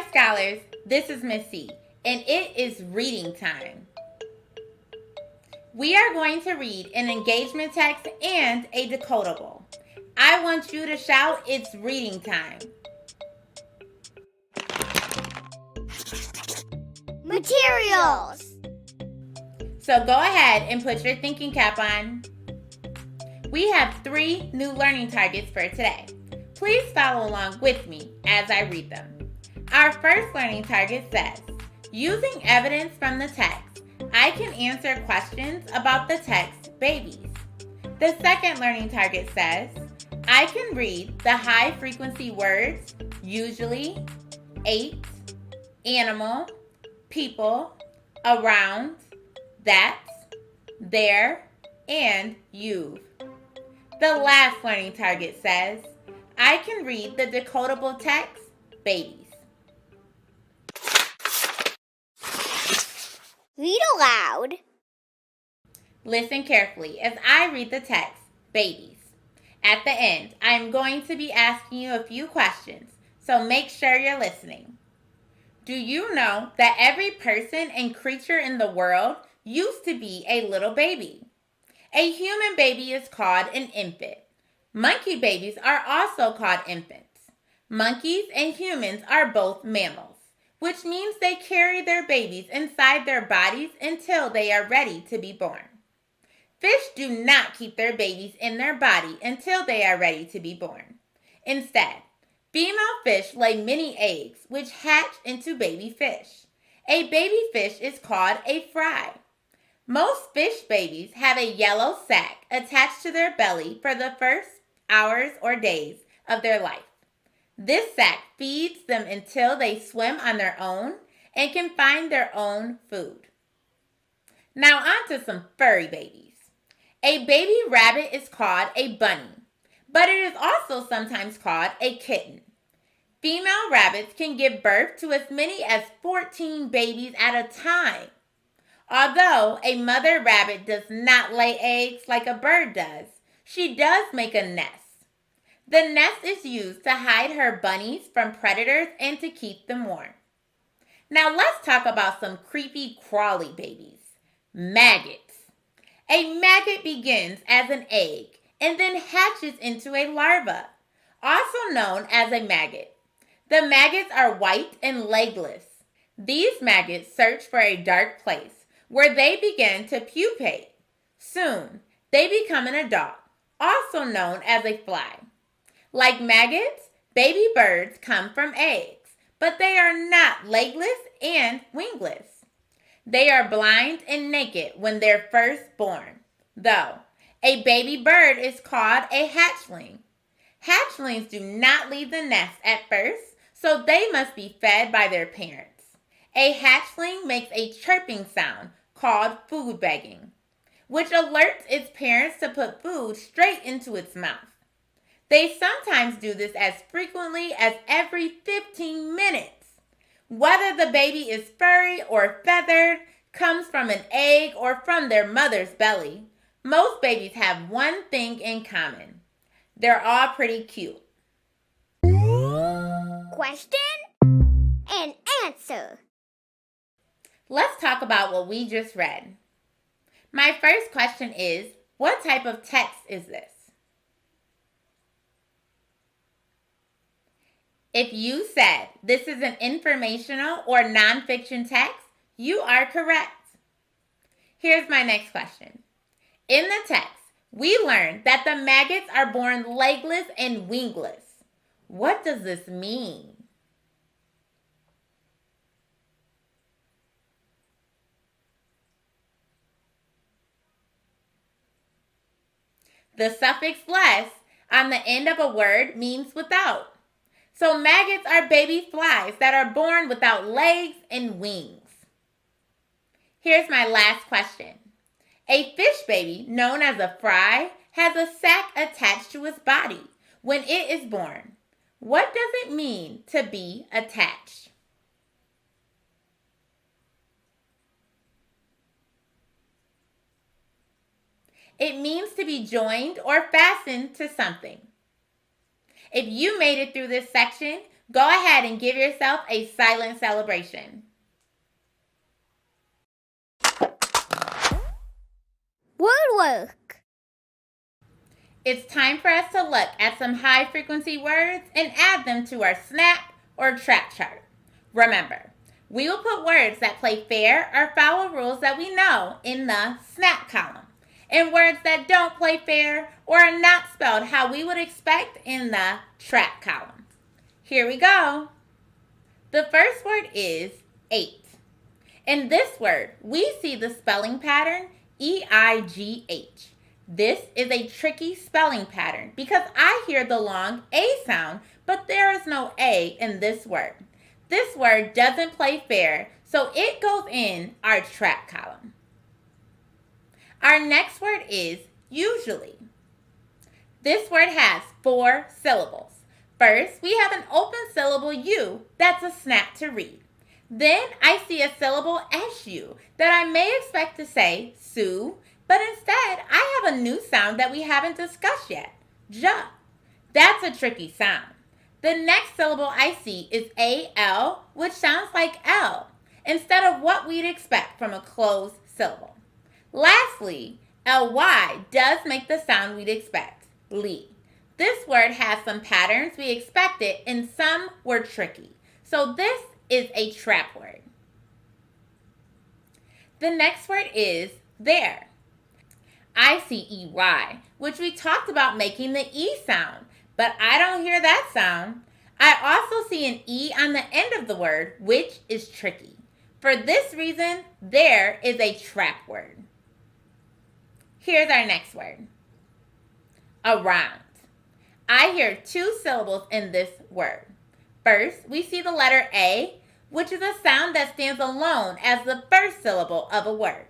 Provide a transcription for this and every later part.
Hi, scholars. This is Miss C, and it is reading time. We are going to read an engagement text and a decodable. I want you to shout, "It's reading time." Materials. So go ahead and put your thinking cap on. We have 3 new learning targets for today. Please follow along with me as I read them. Our first learning target says, using evidence from the text, I can answer questions about the text babies. The second learning target says, I can read the high frequency words usually, ate, animal, people, around, that, there, and you've. The last learning target says, I can read the decodable text babies. Read aloud. Listen carefully as I read the text, babies. At the end, I am going to be asking you a few questions, so make sure you're listening. Do you know that every person and creature in the world used to be a little baby? A human baby is called an infant. Monkey babies are also called infants. Monkeys and humans are both mammals, which means they carry their babies inside their bodies until they are ready to be born. Fish do not keep their babies in their body until they are ready to be born. Instead, female fish lay many eggs which hatch into baby fish. A baby fish is called a fry. Most fish babies have a yellow sac attached to their belly for the first hours or days of their life. This sac feeds them until they swim on their own and can find their own food. Now on to some furry babies. A baby rabbit is called a bunny, but it is also sometimes called a kitten. Female rabbits can give birth to as many as 14 babies at a time. Although a mother rabbit does not lay eggs like a bird does, she does make a nest. The nest is used to hide her bunnies from predators and to keep them warm. Now let's talk about some creepy crawly babies. Maggots. A maggot begins as an egg and then hatches into a larva, also known as a maggot. The maggots are white and legless. These maggots search for a dark place where they begin to pupate. Soon, they become an adult, also known as a fly. Like maggots, baby birds come from eggs, but they are not legless and wingless. They are blind and naked when they're first born, though. A baby bird is called a hatchling. Hatchlings do not leave the nest at first, so they must be fed by their parents. A hatchling makes a chirping sound called food begging, which alerts its parents to put food straight into its mouth. They sometimes do this as frequently as every 15 minutes. Whether the baby is furry or feathered, comes from an egg or from their mother's belly, most babies have one thing in common. They're all pretty cute. Question and answer. Let's talk about what we just read. My first question is, what type of text is this? If you said this is an informational or nonfiction text, you are correct. Here's my next question. In the text, we learned that the maggots are born legless and wingless. What does this mean? The suffix less on the end of a word means without. So maggots are baby flies that are born without legs and wings. Here's my last question. A fish baby, known as a fry, has a sac attached to its body when it is born. What does it mean to be attached? It means to be joined or fastened to something. If you made it through this section, Go ahead and give yourself a silent celebration. Word work. It's time for us to look at some high-frequency words and add them to our snap or trap chart. Remember, we will put words that play fair or follow rules that we know in the snap column, and words that don't play fair or are not spelled how we would expect in the trap column. Here we go. The first word is 8. In this word, we see the spelling pattern E-I-G-H. This is a tricky spelling pattern because I hear the long A sound, but there is no A in this word. This word doesn't play fair, so it goes in our trap column. Our next word is usually. This word has 4 syllables. First, we have an open syllable U that's a snap to read. Then I see a syllable SU that I may expect to say Sue, but instead I have a new sound that we haven't discussed yet, J. That's a tricky sound. The next syllable I see is AL, which sounds like L, instead of what we'd expect from a closed syllable. Lastly, LY does make the sound we'd expect, Lee. This word has some patterns we expected and some were tricky. So this is a trap word. The next word is there. I see EY, which we talked about making the E sound, but I don't hear that sound. I also see an E on the end of the word, which is tricky. For this reason, there is a trap word. Here's our next word. Around. I hear 2 syllables in this word. First, we see the letter A, which is a sound that stands alone as the first syllable of a word.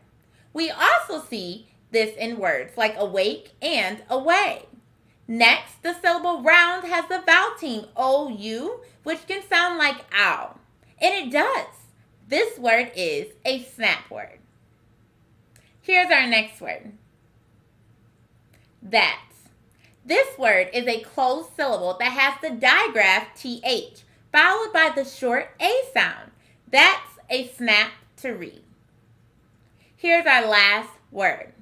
We also see this in words like awake and away. Next, the syllable round has the vowel team OU, which can sound like ow. And it does. This word is a snap word. Here's our next word. That. This word is a closed syllable that has the digraph TH, followed by the short A sound. That's a snap to read. Here's our last word.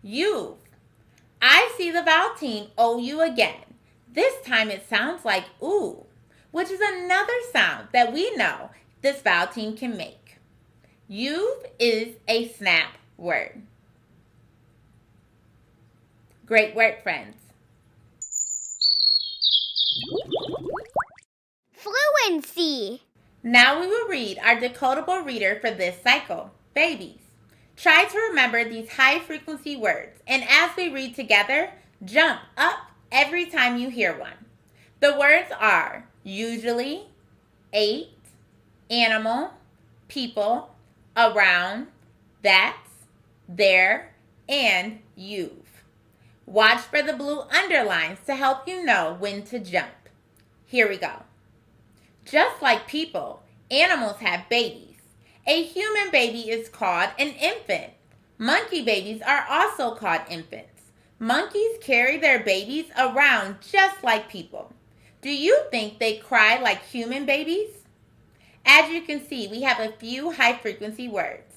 You've. I see the vowel team OU again. This time it sounds like ooh, which is another sound that we know this vowel team can make. You've is a snap word. Great work, friends. Fluency. Now we will read our decodable reader for this cycle, babies. Try to remember these high-frequency words, and as we read together, jump up every time you hear one. The words are usually, 8, animal, people, around, that's, there, and you've. Watch for the blue underlines to help you know when to jump. Here we go. Just like people, animals have babies. A human baby is called an infant. Monkey babies are also called infants. Monkeys carry their babies around just like people. Do you think they cry like human babies? As you can see, we have a few high-frequency words.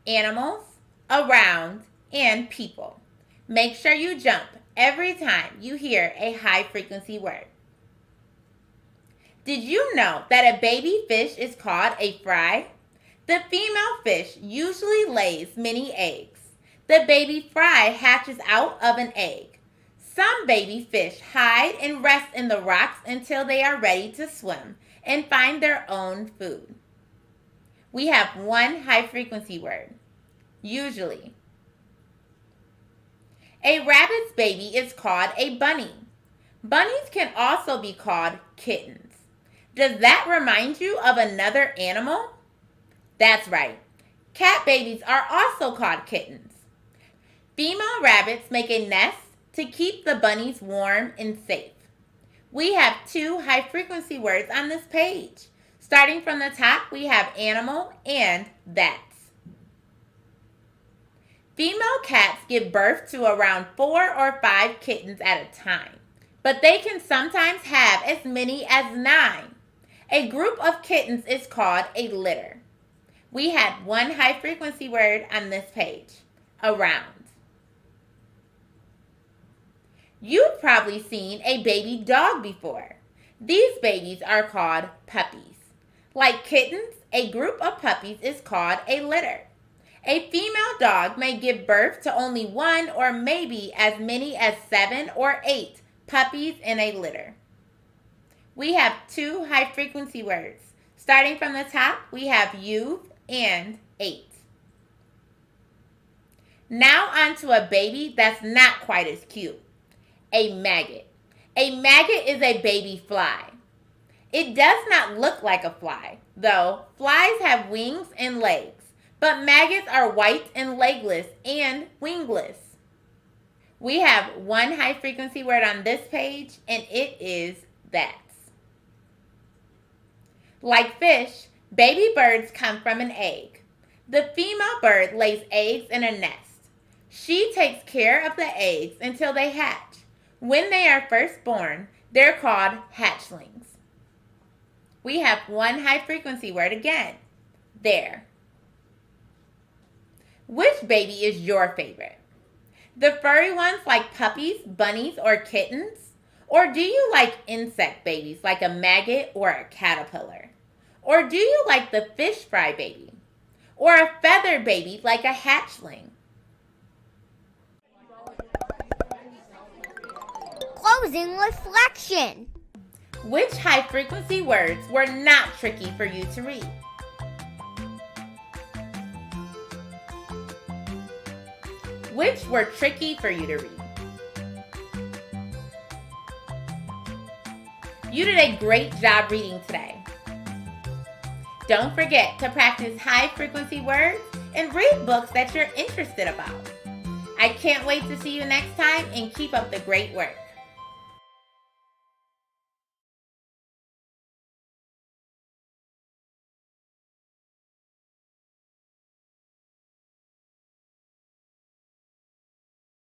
Animals, around, and people. Make sure you jump every time you hear a high-frequency word. Did you know that a baby fish is called a fry? The female fish usually lays many eggs. The baby fry hatches out of an egg. Some baby fish hide and rest in the rocks until they are ready to swim and find their own food. We have one high-frequency word, usually. A rabbit's baby is called a bunny. Bunnies can also be called kittens. Does that remind you of another animal? That's right. Cat babies are also called kittens. Female rabbits make a nest to keep the bunnies warm and safe. We have 2 high-frequency words on this page. Starting from the top, we have animal and that's. Female cats give birth to around 4 or 5 kittens at a time. but they can sometimes have as many as 9. A group of kittens is called a litter. We had one high frequency word on this page, around. You've probably seen a baby dog before. These babies are called puppies. Like kittens, a group of puppies is called a litter. A female dog may give birth to only 1 or maybe as many as 7 or 8 puppies in a litter. We have 2 high frequency words. Starting from the top, we have youth and 8. Now on to a baby that's not quite as cute. A maggot. A maggot is a baby fly. It does not look like a fly, though flies have wings and legs, but maggots are white and legless and wingless. We have one high frequency word on this page, and it is that's. Like fish, baby birds come from an egg. The female bird lays eggs in a nest. She takes care of the eggs until they hatch. When they are first born, they're called hatchlings. We have one high frequency word again, there. Which baby is your favorite? The furry ones like puppies, bunnies, or kittens? Or do you like insect babies like a maggot or a caterpillar? Or do you like the fish fry baby? Or a feather baby like a hatchling? Closing reflection. Which high frequency words were not tricky for you to read? Which were tricky for you to read? You did a great job reading today. Don't forget to practice high frequency words and read books that you're interested about. I can't wait to see you next time and keep up the great work.